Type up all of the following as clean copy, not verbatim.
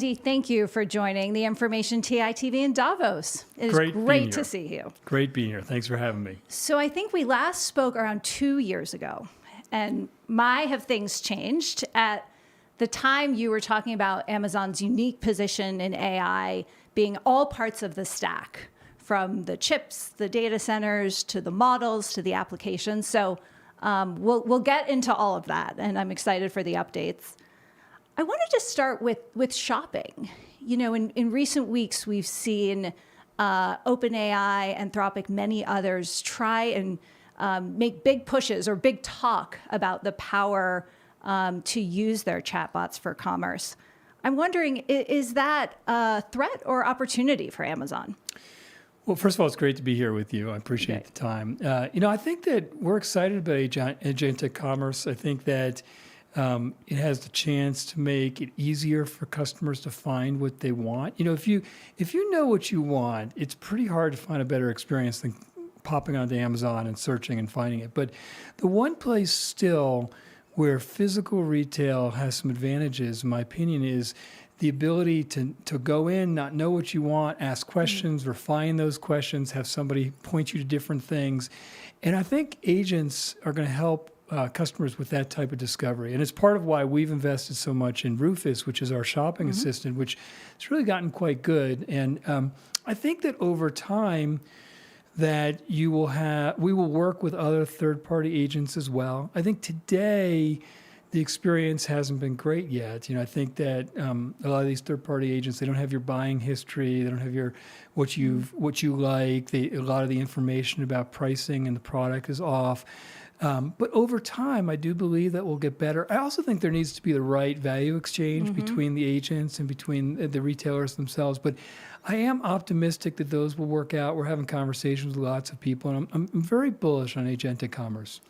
Andy, thank you for joining the Information TI-TV in Davos. It is great to see you. Great being here. Thanks for having me. So I think we last spoke around 2 years ago, and have things changed? At the time, you were talking about Amazon's unique position in AI being all parts of the stack, from the chips, the data centers, to the models, to the applications. So we'll get into all of that, and I'm excited for the updates. I wanted to start with shopping. You know, in recent weeks, we've seen OpenAI, Anthropic, many others try and make big pushes or big talk about the power to use their chatbots for commerce. I'm wondering, is that a threat or opportunity for Amazon? Well, first of all, it's great to be here with you. I appreciate the time. I think that we're excited about agentic commerce. I think that it has the chance to make it easier for customers to find what they want. You know, if you know what you want, it's pretty hard to find a better experience than popping onto Amazon and searching and finding it. But the one place still where physical retail has some advantages, in my opinion, is the ability to go in, not know what you want, ask questions, refine those questions, have somebody point you to different things. And I think agents are going to help customers with that type of discovery. And it's part of why we've invested so much in Rufus, which is our shopping assistant, which has really gotten quite good. And I think that over time that we will work with other third-party agents as well. I think today the experience hasn't been great yet. You know, I think that a lot of these third-party agents, they don't have your buying history, they don't have what you like. A lot of the information about pricing and the product is off. But over time, I do believe that we'll get better. I also think there needs to be the right value exchange between the agents and between the retailers themselves. But I am optimistic that those will work out. We're having conversations with lots of people, and I'm very bullish on agentic commerce.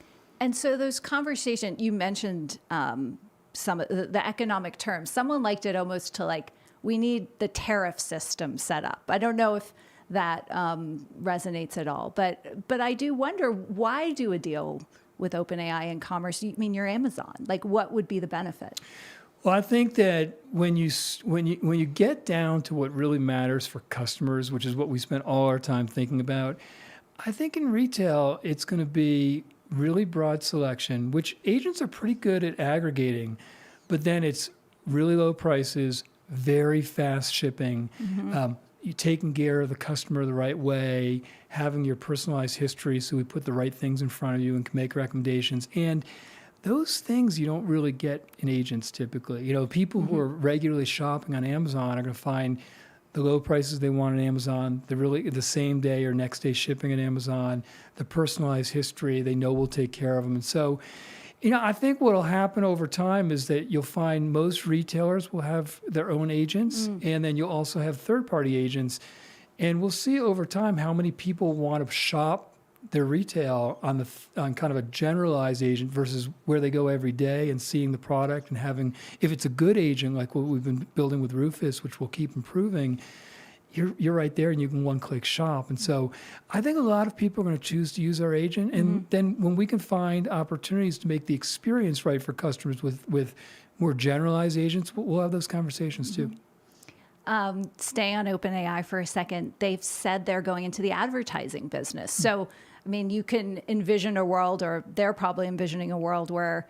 And so those conversations, you mentioned some of the economic terms. Someone liked it almost to like, we need the tariff system set up. I don't know if that resonates at all, but I do wonder, why do a deal with OpenAI and commerce? You mean you're Amazon? Like, what would be the benefit? Well, I think that when you get down to what really matters for customers, which is what we spent all our time thinking about, I think in retail it's going to be really broad selection, which agents are pretty good at aggregating, but then it's really low prices, very fast shipping. You taking care of the customer the right way, having your personalized history so we put the right things in front of you and can make recommendations. And those things you don't really get in agents typically. You know, people who are regularly shopping on Amazon are going to find the low prices they want on Amazon, the same day or next day shipping at Amazon, the personalized history they know will take care of them. And so, you know, I think what will happen over time is that you'll find most retailers will have their own agents, and then you'll also have third-party agents. And we'll see over time how many people want to shop their retail on kind of a generalized agent versus where they go every day and seeing the product and having, if it's a good agent like what we've been building with Rufus, which we'll keep improving, you're right there and you can one-click shop. And so I think a lot of people are going to choose to use our agent. And then when we can find opportunities to make the experience right for customers with more generalized agents, we'll have those conversations too. Stay on OpenAI for a second. They've said they're going into the advertising business. So, I mean, you can envision a world, or they're probably envisioning a world where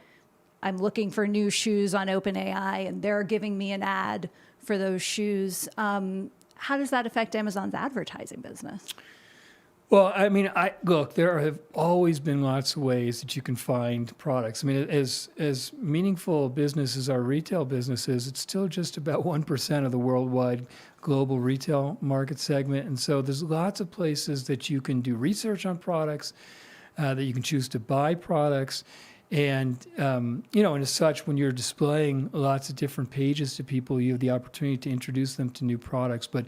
I'm looking for new shoes on OpenAI and they're giving me an ad for those shoes. How does that affect Amazon's advertising business? Well, I mean, look, there have always been lots of ways that you can find products. I mean, as meaningful a business as our retail business is, it's still just about 1% of the worldwide global retail market segment. And so there's lots of places that you can do research on products, that you can choose to buy products. And, and as such, when you're displaying lots of different pages to people, you have the opportunity to introduce them to new products. But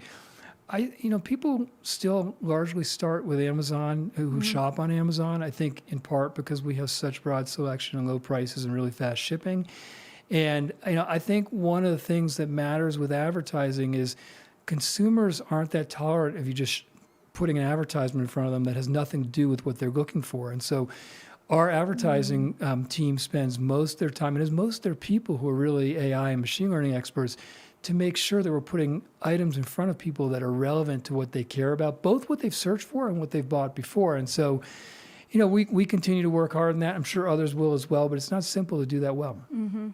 people still largely start with Amazon, who shop on Amazon, I think in part because we have such broad selection and low prices and really fast shipping. And, I think one of the things that matters with advertising is consumers aren't that tolerant of you just putting an advertisement in front of them that has nothing to do with what they're looking for. And so our advertising team spends most of their time, and as most of their people who are really AI and machine learning experts, to make sure that we're putting items in front of people that are relevant to what they care about, both what they've searched for and what they've bought before. And so, we continue to work hard on that. I'm sure others will as well, but it's not simple to do that well. Mm-hmm.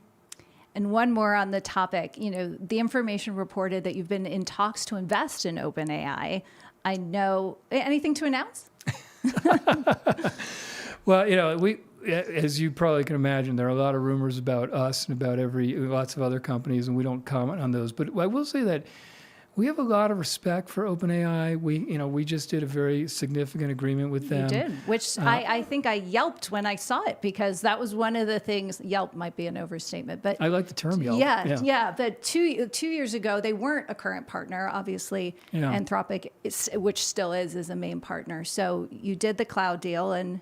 And one more on the topic, the information reported that you've been in talks to invest in OpenAI. I know, anything to announce? Well, as you probably can imagine, there are a lot of rumors about us and about lots of other companies, and we don't comment on those. But I will say that we have a lot of respect for OpenAI. We just did a very significant agreement with them. You did, which I think I yelped when I saw it, because that was one of the things. Yelp might be an overstatement, but I like the term Yelp. Yeah. But two years ago, they weren't a current partner. Obviously, Anthropic, which still is a main partner. So you did the cloud deal, and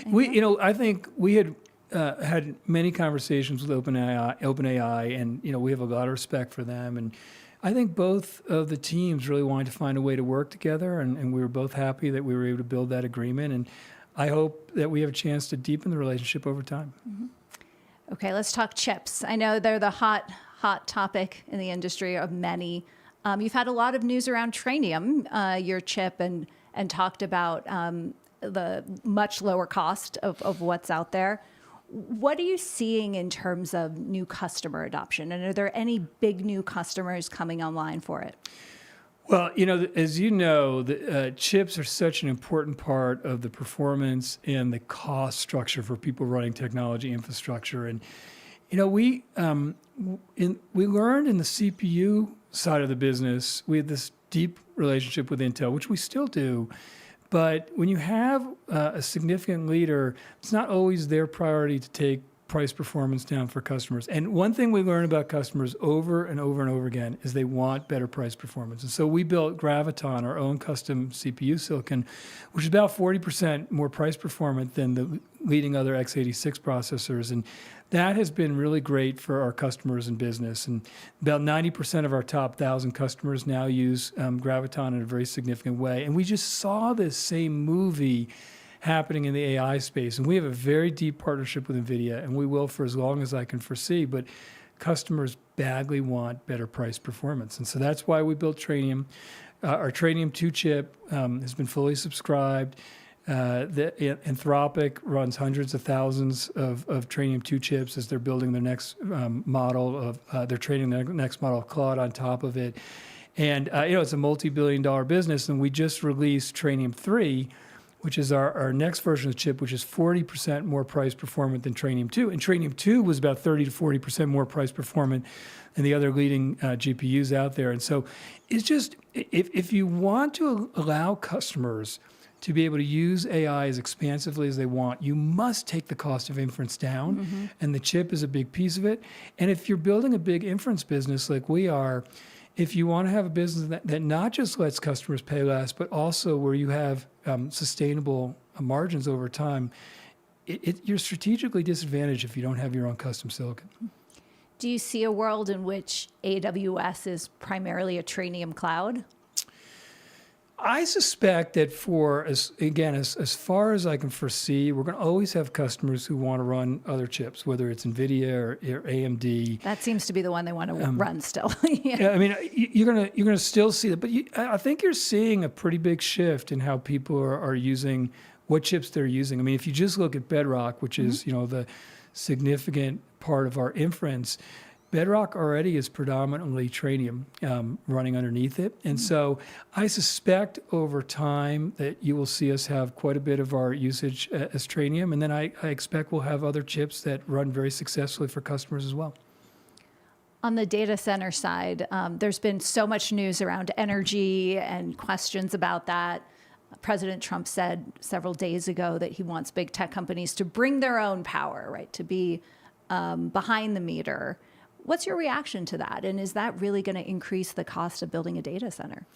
I think we had had many conversations with OpenAI, and we have a lot of respect for them. And I think both of the teams really wanted to find a way to work together, and we were both happy that we were able to build that agreement. And I hope that we have a chance to deepen the relationship over time. Mm-hmm. Okay, let's talk chips. I know they're the hot topic in the industry of many. You've had a lot of news around Trainium, your chip, and talked about the much lower cost of what's out there. What are you seeing in terms of new customer adoption? And are there any big new customers coming online for it? Well, as you know, the chips are such an important part of the performance and the cost structure for people running technology infrastructure. And, we learned in the CPU side of the business, we had this deep relationship with Intel, which we still do. But when you have a significant leader, it's not always their priority to take price performance down for customers. And one thing we learn about customers over and over and over again is they want better price performance. And so we built Graviton, our own custom CPU silicon, which is about 40% more price performant than the leading other x86 processors. And that has been really great for our customers and business. And about 90% of our top 1,000 customers now use Graviton in a very significant way. And we just saw this same movie happening in the AI space. And we have a very deep partnership with NVIDIA, and we will for as long as I can foresee. But customers badly want better price performance. And so that's why we built Trainium. Our Trainium 2 chip has been fully subscribed. Anthropic runs hundreds of thousands of Trainium 2 chips as they're building their next model of, they're training their next model of Claude on top of it. And, it's a multi-billion-dollar business, and we just released Trainium 3, which is our next version of the chip, which is 40% more price performant than Trainium 2. And Trainium 2 was about 30 to 40% more price performant than the other leading GPUs out there. And so it's just, if you want to allow customers to be able to use AI as expansively as they want, you must take the cost of inference down, mm-hmm. and the chip is a big piece of it. And if you're building a big inference business like we are, if you want to have a business that not just lets customers pay less, but also where you have sustainable margins over time, you're strategically disadvantaged if you don't have your own custom silicon. Do you see a world in which AWS is primarily a Trainium cloud? I suspect that as far as I can foresee, we're going to always have customers who want to run other chips, whether it's NVIDIA or AMD. That seems to be the one they want to run still. Yeah, I mean, you're gonna still see that, but I think you're seeing a pretty big shift in how people are using what chips they're using. I mean, if you just look at Bedrock, which is the significant part of our inference, Bedrock already is predominantly Trainium running underneath it. And so I suspect over time that you will see us have quite a bit of our usage as Trainium. And then I expect we'll have other chips that run very successfully for customers as well. On the data center side, there's been so much news around energy and questions about that. President Trump said several days ago that he wants big tech companies to bring their own power, right, to be behind the meter. What's your reaction to that? And is that really going to increase the cost of building a data center?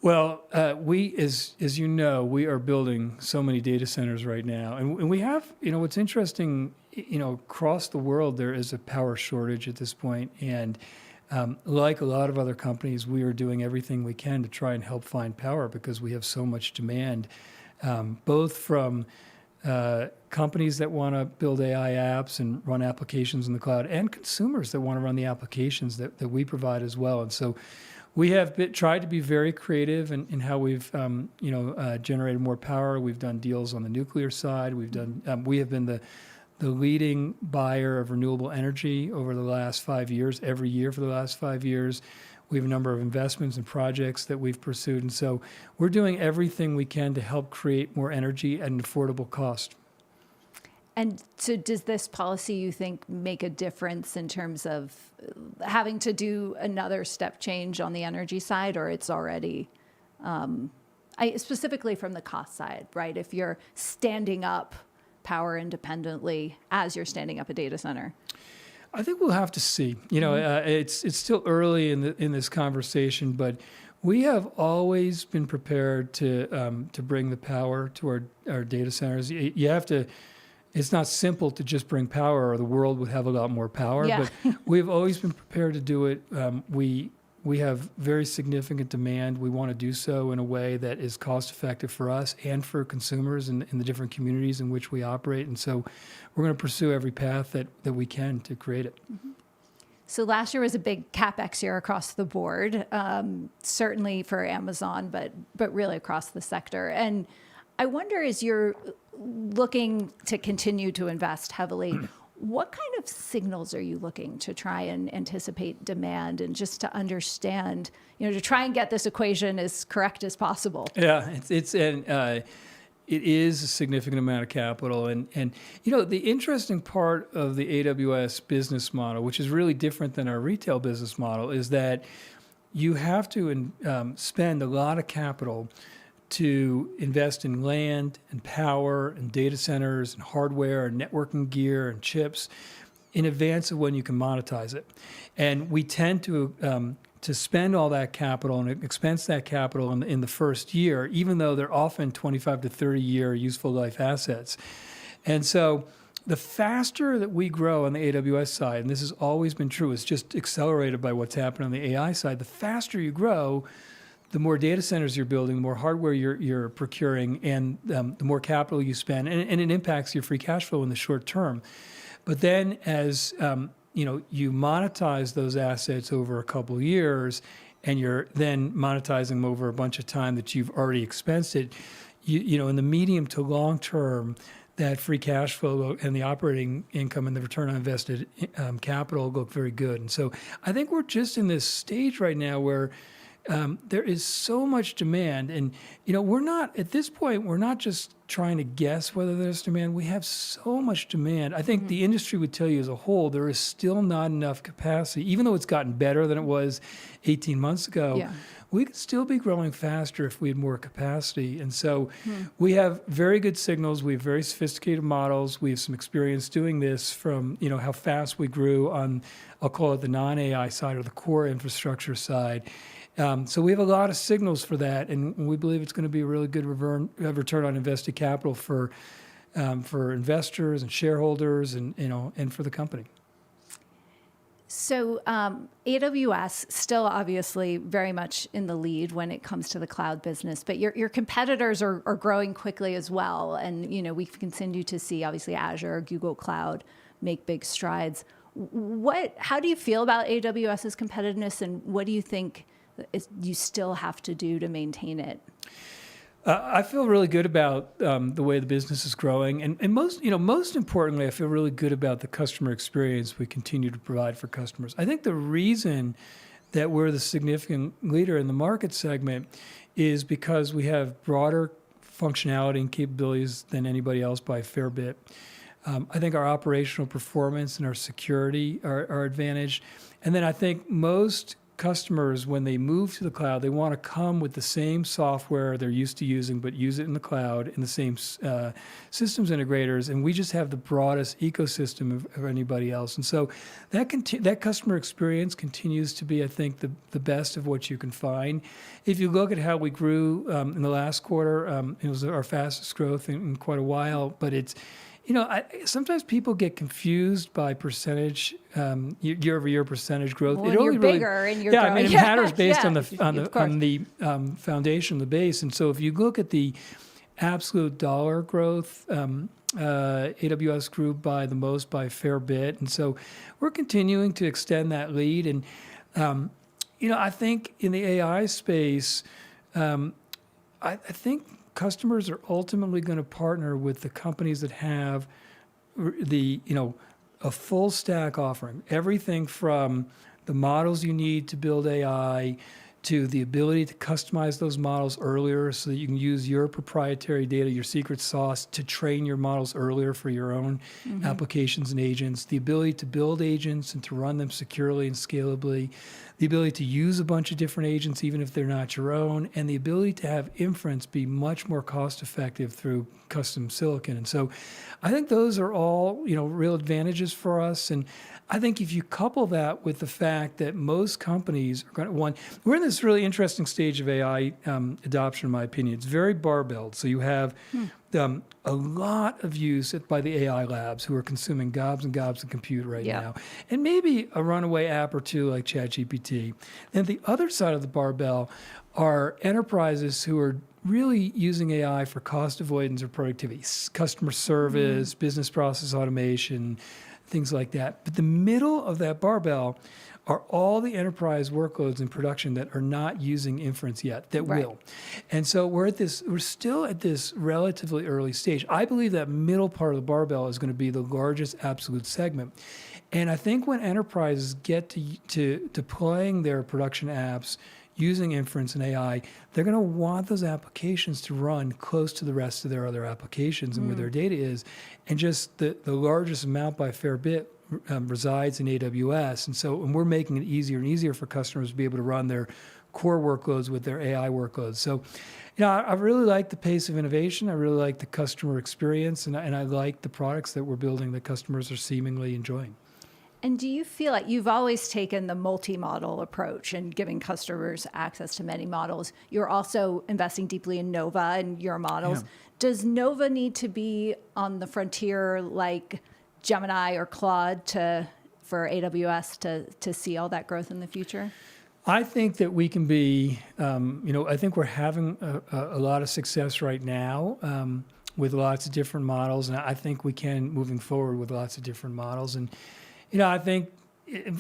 Well, we, as you know, we are building so many data centers right now. And we have, what's interesting, across the world, there is a power shortage at this point. And like a lot of other companies, we are doing everything we can to try and help find power because we have so much demand, both from companies that want to build AI apps and run applications in the cloud, and consumers that want to run the applications that we provide as well. And so we have tried to be very creative in how we've generated more power. We've done deals on the nuclear side. We have been the leading buyer of renewable energy over the last 5 years, every year for the last 5 years. We have a number of investments and projects that we've pursued. And so we're doing everything we can to help create more energy at an affordable cost. And so does this policy, you think, make a difference in terms of having to do another step change on the energy side, or it's already, specifically from the cost side, right? If you're standing up power independently as you're standing up a data center? I think we'll have to see. It's still early in this conversation, but we have always been prepared to bring the power to our data centers. You have to. It's not simple to just bring power, or the world would have a lot more power. Yeah. But we've always been prepared to do it. We have very significant demand. We want to do so in a way that is cost effective for us and for consumers in the different communities in which we operate. And so we're going to pursue every path that we can to create it. Mm-hmm. So last year was a big CapEx year across the board, certainly for Amazon, but really across the sector. And I wonder, as you're looking to continue to invest heavily, what kind of signals are you looking to try and anticipate demand, and just to understand, to try and get this equation as correct as possible? Yeah, it is a significant amount of capital. And the interesting part of the AWS business model, which is really different than our retail business model, is that you have to spend a lot of capital to invest in land and power and data centers and hardware and networking gear and chips in advance of when you can monetize it. And we tend to spend all that capital and expense that capital in the first year, even though they're often 25 to 30 year useful life assets. And so the faster that we grow on the AWS side, and this has always been true, it's just accelerated by what's happening on the AI side, the faster you grow, the more data centers you're building, the more hardware you're procuring, and the more capital you spend, and it impacts your free cash flow in the short term. But then as you monetize those assets over a couple of years, and you're then monetizing them over a bunch of time that you've already expensed it, in the medium to long term, that free cash flow and the operating income and the return on invested capital look very good. And so I think we're just in this stage right now where there is so much demand, and we're not at this point. We're not just trying to guess whether there's demand. We have so much demand. I think the industry would tell you as a whole there is still not enough capacity, even though it's gotten better than it was 18 months ago. Yeah. We could still be growing faster if we had more capacity. And so we have very good signals. We have very sophisticated models. We have some experience doing this from how fast we grew on, I'll call it the non-AI side or the core infrastructure side. So we have a lot of signals for that, and we believe it's going to be a really good return on invested capital for investors and shareholders, and for the company. So AWS still obviously very much in the lead when it comes to the cloud business, but your competitors are growing quickly as well, and we continue to see obviously Azure, Google Cloud make big strides. How do you feel about AWS's competitiveness, and what do you think you still have to do to maintain it? I feel really good about the way the business is growing, and most importantly, I feel really good about the customer experience we continue to provide for customers. I think the reason that we're the significant leader in the market segment is because we have broader functionality and capabilities than anybody else by a fair bit. I think our operational performance and our security are advantaged, and then I think most customers, when they move to the cloud, they want to come with the same software they're used to using, but use it in the cloud in the same systems integrators. And we just have the broadest ecosystem of anybody else. And so that customer experience continues to be, I think, the best of what you can find. If you look at how we grew in the last quarter, it was our fastest growth in quite a while, but it's, sometimes people get confused by percentage, year-over-year percentage growth. Well, you're bigger and you're growing. It matters based on the foundation, the base. And so if you look at the absolute dollar growth, AWS grew by the most by a fair bit. And so we're continuing to extend that lead. And, I think in the AI space, I think customers are ultimately going to partner with the companies that have a full stack offering, everything from the models you need to build AI to the ability to customize those models earlier so that you can use your proprietary data, your secret sauce, to train your models earlier for your own applications and agents, the ability to build agents and to run them securely and scalably, the ability to use a bunch of different agents even if they're not your own, and the ability to have inference be much more cost effective through custom silicon. And so I think those are all, real advantages for us. And I think if you couple that with the fact that most companies are going to we're in this really interesting stage of AI adoption, in my opinion. It's very barbelled. So you have a lot of use by the AI labs who are consuming gobs and gobs of compute right now, and maybe a runaway app or two like ChatGPT. Then the other side of the barbell are enterprises who are really using AI for cost avoidance or productivity, customer service, business process automation, things like that. But the middle of that barbell are all the enterprise workloads in production that are not using inference yet, that will. And so we're still at this relatively early stage. I believe that middle part of the barbell is going to be the largest absolute segment. And I think when enterprises get to deploying their production apps using inference and AI, they're going to want those applications to run close to the rest of their other applications and where their data is. And just the largest amount by a fair bit resides in AWS. And we're making it easier and easier for customers to be able to run their core workloads with their AI workloads. So, I really like the pace of innovation. I really like the customer experience, and I like the products that we're building that customers are seemingly enjoying. And do you feel like you've always taken the multi-model approach and giving customers access to many models? You're also investing deeply in Nova and your models. Yeah. Does Nova need to be on the frontier like Gemini or Claude for AWS to see all that growth in the future? I think that we can be, I think we're having a lot of success right now with lots of different models. And I think we can moving forward with lots of different models. And I think,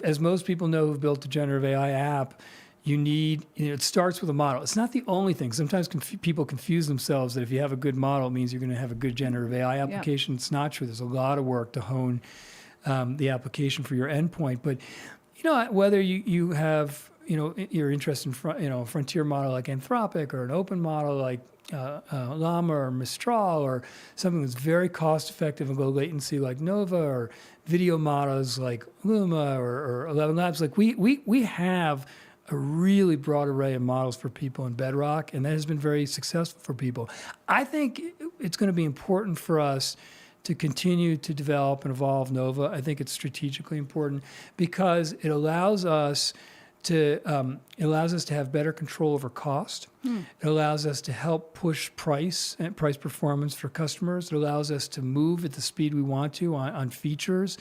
as most people know who've built a generative AI app, you need, it starts with a model. It's not the only thing. Sometimes people confuse themselves that if you have a good model, it means you're going to have a good generative AI application. Yeah. It's not true. There's a lot of work to hone the application for your endpoint. But, whether you have, you're interested in, a frontier model like Anthropic or an open model like Llama or Mistral, or something that's very cost effective and low latency like Nova, or video models like Luma or 11 Labs. Like we have a really broad array of models for people in Bedrock, and that has been very successful for people. I think it's going to be important for us to continue to develop and evolve Nova. I think it's strategically important because it allows us to have better control over cost. It allows us to help push price and price performance for customers. It allows us to move at the speed we want to on features.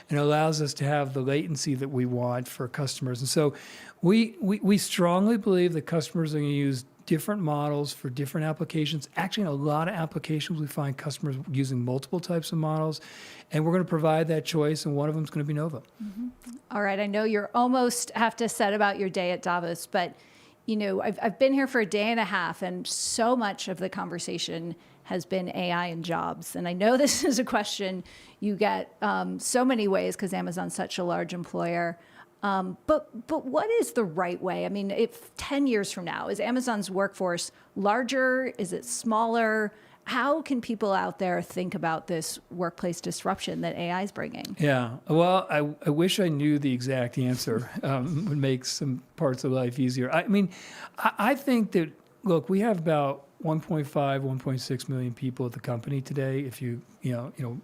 And it allows us to have the latency that we want for customers. And so we strongly believe that customers are going to use different models for different applications. Actually, in a lot of applications, we find customers using multiple types of models. And we're going to provide that choice, and one of them is going to be Nova. Mm-hmm. All right. I know you're almost have to set about your day at Davos, but I've been here for a day and a half, and so much of the conversation has been AI and jobs. And I know this is a question you get so many ways because Amazon's such a large employer. But what is the right way? I mean, if 10 years from now, is Amazon's workforce larger? Is it smaller? How can people out there think about this workplace disruption that AI is bringing? Yeah, well, I wish I knew the exact answer. Would make some parts of life easier. I mean, I think that, look, we have about 1.5, 1.6 million people at the company today, if you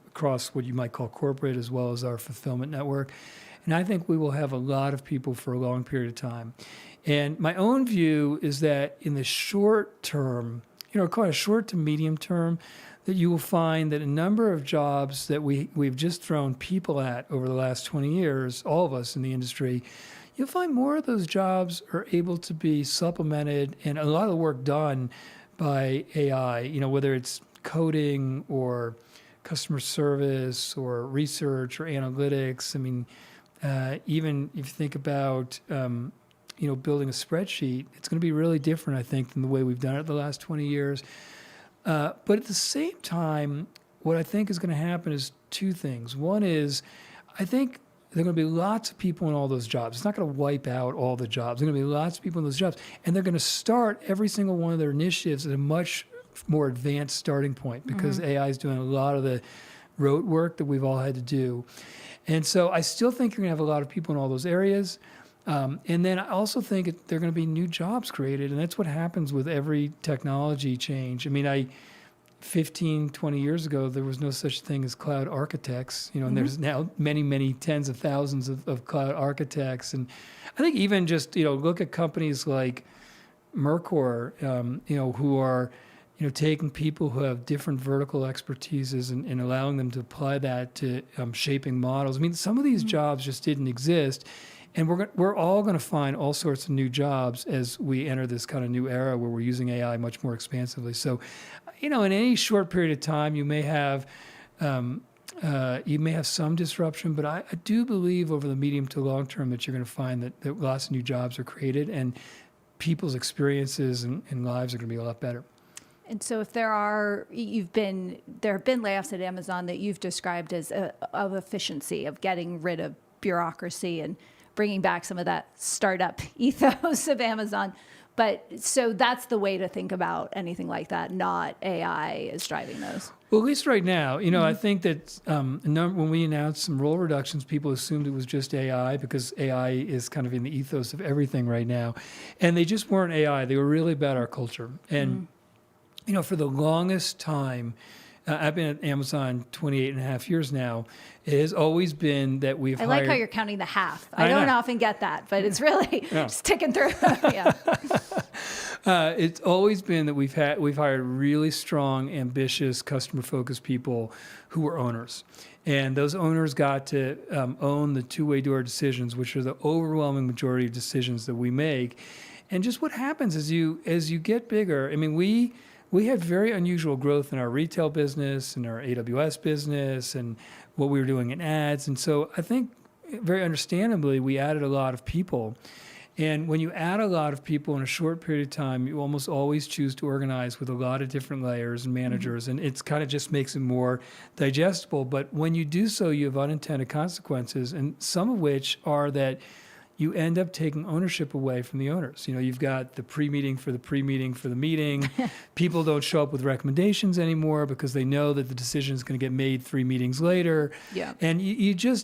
across what you might call corporate as well as our fulfillment network. And I think we will have a lot of people for a long period of time. And my own view is that in the short term, quite a short to medium term, that you will find that a number of jobs that we've just thrown people at over the last 20 years, all of us in the industry, you'll find more of those jobs are able to be supplemented and a lot of the work done by AI, whether it's coding or customer service or research or analytics. I mean, even if you think about, building a spreadsheet, it's going to be really different, I think, than the way we've done it the last 20 years. But at the same time, what I think is going to happen is two things. One is, I think there are going to be lots of people in all those jobs. It's not going to wipe out all the jobs. There are going to be lots of people in those jobs. And they're going to start every single one of their initiatives at a much more advanced starting point because AI is doing a lot of the rote work that we've all had to do. And so I still think you're going to have a lot of people in all those areas. And then I also think there are going to be new jobs created. And that's what happens with every technology change. I mean, 15, 20 years ago, there was no such thing as cloud architects, and there's now many, many tens of thousands of cloud architects. And I think even just, look at companies like Mercor, who are, taking people who have different vertical expertises and allowing them to apply that to shaping models. I mean, some of these jobs just didn't exist. And we're all going to find all sorts of new jobs as we enter this kind of new era where we're using AI much more expansively. So, in any short period of time, you may have some disruption, but I do believe over the medium to long term that you're going to find that lots of new jobs are created and people's experiences and lives are going to be a lot better. And so if there have been layoffs at Amazon that you've described as of efficiency, of getting rid of bureaucracy and bringing back some of that startup ethos of Amazon. But so that's the way to think about anything like that, not AI is driving those. Well, at least right now, I think that when we announced some role reductions, people assumed it was just AI because AI is kind of in the ethos of everything right now. And they just weren't AI. They were really about our culture. And, for the longest time, I've been at Amazon 28 and a half years now. It has always been that we've hired... I like how you're counting the half. I don't often get that, but it's really just ticking through. Yeah. It's always been that we've hired really strong, ambitious, customer-focused people who were owners. And those owners got to own the two-way door decisions, which are the overwhelming majority of decisions that we make. And just what happens as you get bigger, I mean, we had very unusual growth in our retail business and our AWS business and what we were doing in ads. And so I think very understandably, we added a lot of people. And when you add a lot of people in a short period of time, you almost always choose to organize with a lot of different layers and managers. And it's kind of just makes it more digestible. But when you do so, you have unintended consequences, and some of which are that you end up taking ownership away from the owners. You've got the pre-meeting for the meeting. People don't show up with recommendations anymore because they know that the decision is going to get made 3 meetings later. Yeah. And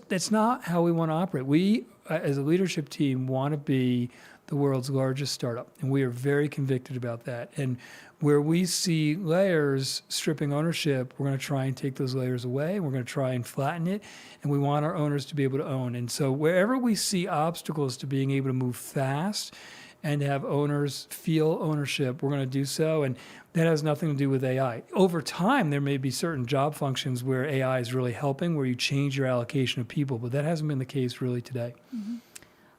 that's not how we want to operate. We, as a leadership team, want to be the world's largest startup. And we are very convicted about that. And where we see layers stripping ownership, we're going to try and take those layers away. We're going to try and flatten it. And we want our owners to be able to own. And so wherever we see obstacles to being able to move fast and have owners feel ownership, we're going to do so. And that has nothing to do with AI. Over time, there may be certain job functions where AI is really helping, where you change your allocation of people. But that hasn't been the case really today. Mm-hmm.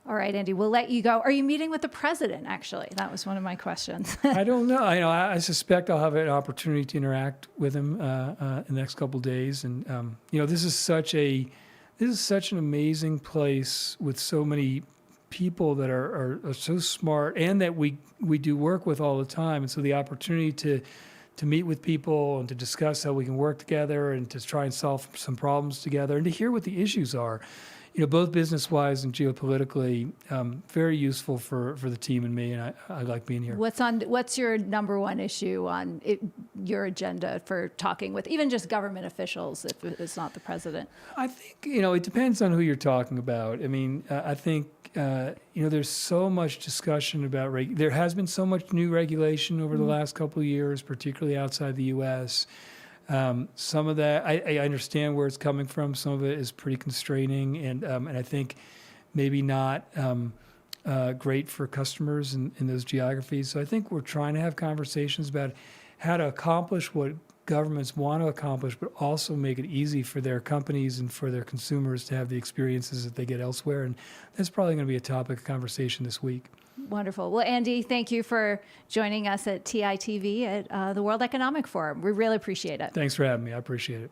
All right, Andy, we'll let you go. Are you meeting with the president, actually? That was one of my questions. I don't know. I suspect I'll have an opportunity to interact with him in the next couple of days. And, this is such an amazing place with so many people that are so smart and that we do work with all the time. And so the opportunity to meet with people and to discuss how we can work together and to try and solve some problems together and to hear what the issues are. Both business-wise and geopolitically, very useful for the team and me, and I like being here. What's your number one issue on your agenda for talking with even just government officials if it's not the president? I think, it depends on who you're talking about. I mean, I think, there's so much discussion about, there has been so much new regulation over the last couple of years, particularly outside the U.S., some of that, I understand where it's coming from. Some of it is pretty constraining and I think maybe not great for customers in those geographies. So I think we're trying to have conversations about how to accomplish what governments want to accomplish, but also make it easy for their companies and for their consumers to have the experiences that they get elsewhere. And that's probably going to be a topic of conversation this week. Wonderful. Well, Andy, thank you for joining us at TITV at the World Economic Forum. We really appreciate it. Thanks for having me. I appreciate it.